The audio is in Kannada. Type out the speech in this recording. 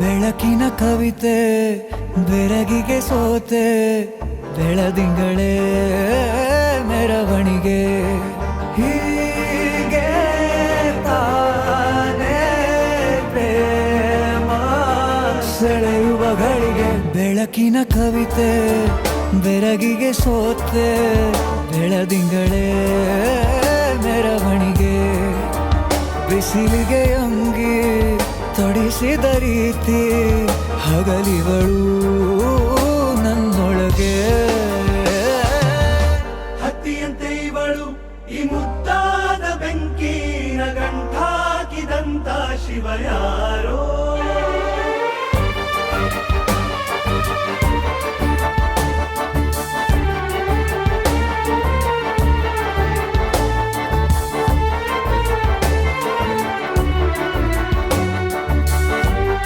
ಬೆಳಕಿನ ಕವಿತೆ ಬೆರಗಿಗೆ ಸೋತೆ, ಬೆಳದಿಂಗಳೇ ಮೆರವಣಿಗೆ. ಹೀಗೆ ತಾನೇ ಪ್ರೇಮ ಸೆಳೆಯುವ ಗಳಿಗೆ. ಬೆಳಕಿನ ಕವಿತೆ ಬೆರಗಿಗೆ ಸೋತೆ, ಬೆಳದಿಂಗಳೇ ಮೆರವಣಿಗೆ. ಬಿಸಿಲಿಗೆ ಅಂಗಿ ತೊಡಿಸಿದ ರೀತಿ ಹಗಲಿಗಳು ನನ್ನೊಳಗೆ. ಹತ್ತಿಯಂತೆ ಇವಳು ಈ ಮುದ್ದಾದ ಬೆಂಕಿನ ಗಂಟಾಕಿದಂತ ಶಿವ ಯಾರೋ.